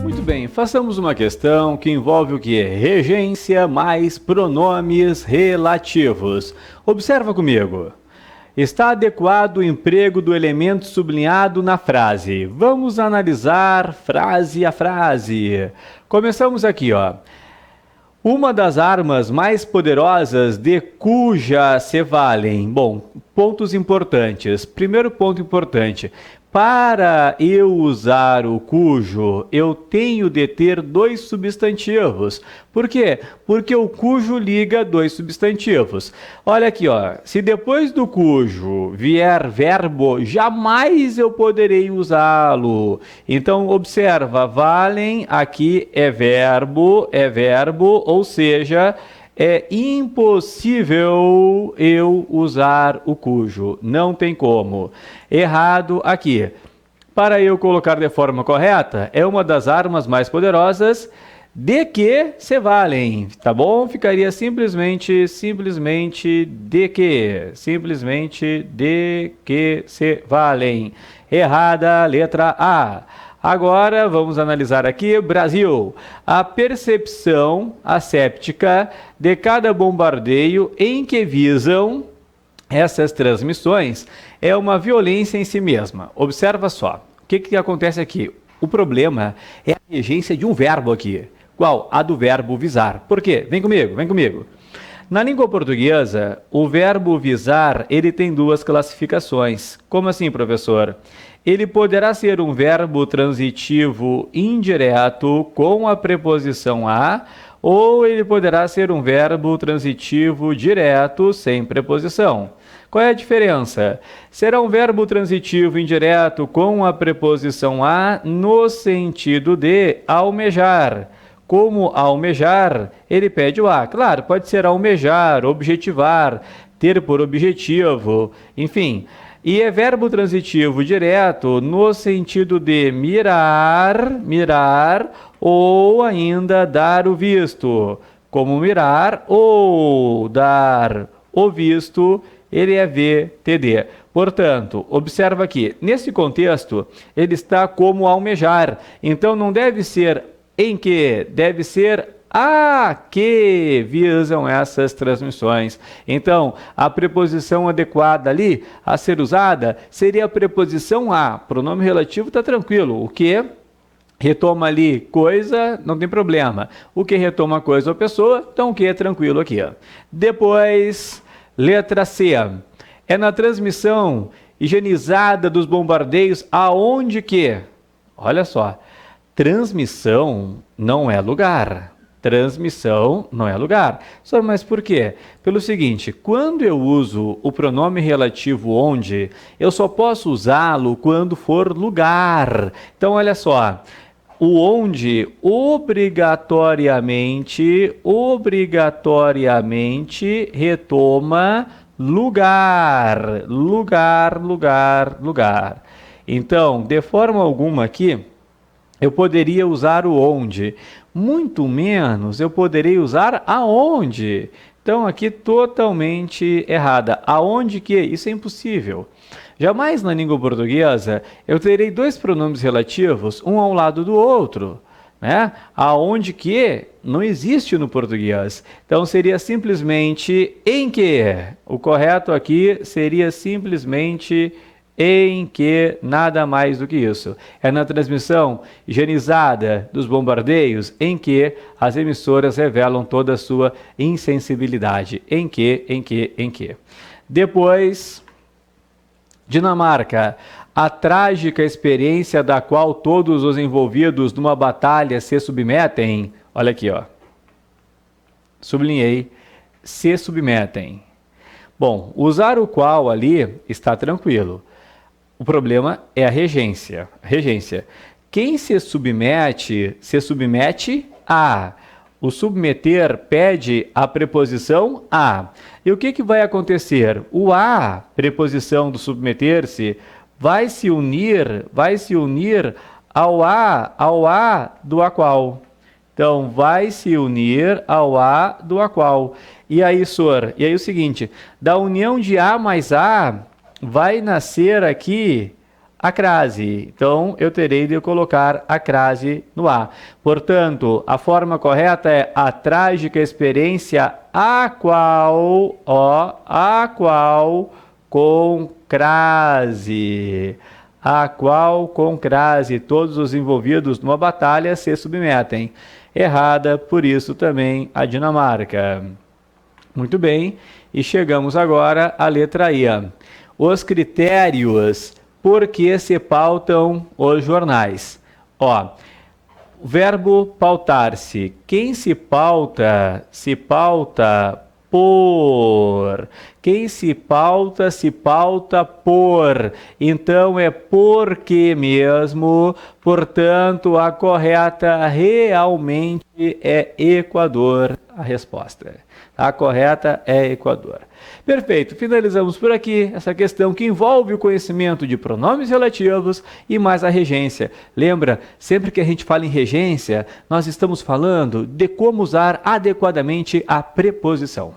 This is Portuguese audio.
Muito bem, façamos uma questão que envolve o que? Regência mais pronomes relativos. Observa comigo. Está adequado o emprego do elemento sublinhado na frase. Vamos analisar frase a frase. Começamos aqui, ó. Uma das armas mais poderosas de cuja se valem. Bom, pontos importantes. Primeiro ponto importante. Para eu usar o cujo, eu tenho de ter dois substantivos. Por quê? Porque o cujo liga dois substantivos. Olha aqui, ó. Se depois do cujo vier verbo, jamais eu poderei usá-lo. Então, observa, valem aqui é verbo, ou seja, é impossível eu usar o cujo. Não tem como. Errado aqui. Para eu colocar de forma correta, é uma das armas mais poderosas de que se valem, tá bom? Ficaria simplesmente de que se valem. Errada, letra A. Agora, vamos analisar aqui, Brasil. A percepção asséptica de cada bombardeio em que visam essas transmissões é uma violência em si mesma. Observa só. O que acontece aqui? O problema é a regência de um verbo aqui. Qual? A do verbo visar. Por quê? Vem comigo. Na língua portuguesa, o verbo visar, ele tem duas classificações. Como assim, professor? Ele poderá ser um verbo transitivo indireto com a preposição a, ou ele poderá ser um verbo transitivo direto sem preposição. Qual é a diferença? Será um verbo transitivo indireto com a preposição a no sentido de almejar. Como almejar, ele pede o a. Claro, pode ser almejar, objetivar, ter por objetivo, enfim. E é verbo transitivo direto no sentido de mirar, ou ainda dar o visto. Como mirar ou dar o visto, ele é VTD. Portanto, observa aqui, nesse contexto, ele está como almejar. Então, não deve ser em que, deve ser a que visam essas transmissões. Então, a preposição adequada ali a ser usada seria a preposição a. Pronome relativo está tranquilo. O que retoma ali coisa, não tem problema. O que retoma coisa ou pessoa, então o que é tranquilo aqui. Depois, letra C. É na transmissão higienizada dos bombardeios aonde que? Olha só. Transmissão não é lugar. Transmissão não é lugar. Só, mas por quê? Pelo seguinte, quando eu uso o pronome relativo onde, eu só posso usá-lo quando for lugar. Então, olha só. O onde obrigatoriamente retoma lugar. Então, de forma alguma aqui, eu poderia usar o onde, muito menos eu poderei usar aonde. Então, aqui totalmente errada. Aonde que? Isso é impossível. Jamais na língua portuguesa eu terei dois pronomes relativos, um ao lado do outro. Né? Aonde que não existe no português. Então, seria simplesmente em que. O correto aqui seria simplesmente em que, nada mais do que isso. É na transmissão higienizada dos bombardeios em que as emissoras revelam toda a sua insensibilidade. Em que. Depois, Dinamarca. A trágica experiência da qual todos os envolvidos numa batalha se submetem. Olha aqui, ó. Sublinhei. Se submetem. Bom, usar o qual ali está tranquilo. O problema é a regência. Quem se submete a. O submeter pede a preposição a. E o que vai acontecer? O a, preposição do submeter-se, vai se unir ao a do a qual. Então, vai se unir ao a do a qual. E aí, Sor? E aí o seguinte, da união de a mais a, vai nascer aqui a crase. Então, eu terei de colocar a crase no A. Portanto, a forma correta é a trágica experiência a qual com crase. A qual com crase todos os envolvidos numa batalha se submetem. Errada, por isso também a Dinamarca. Muito bem, e chegamos agora à letra I. Os critérios por que se pautam os jornais. Ó, o verbo pautar-se. Quem se pauta por. Quem se pauta por. Então é porque mesmo. Portanto, a correta realmente é Equador, a resposta. A correta é Equador. Perfeito, finalizamos por aqui essa questão que envolve o conhecimento de pronomes relativos e mais a regência. Lembra, sempre que a gente fala em regência, nós estamos falando de como usar adequadamente a preposição.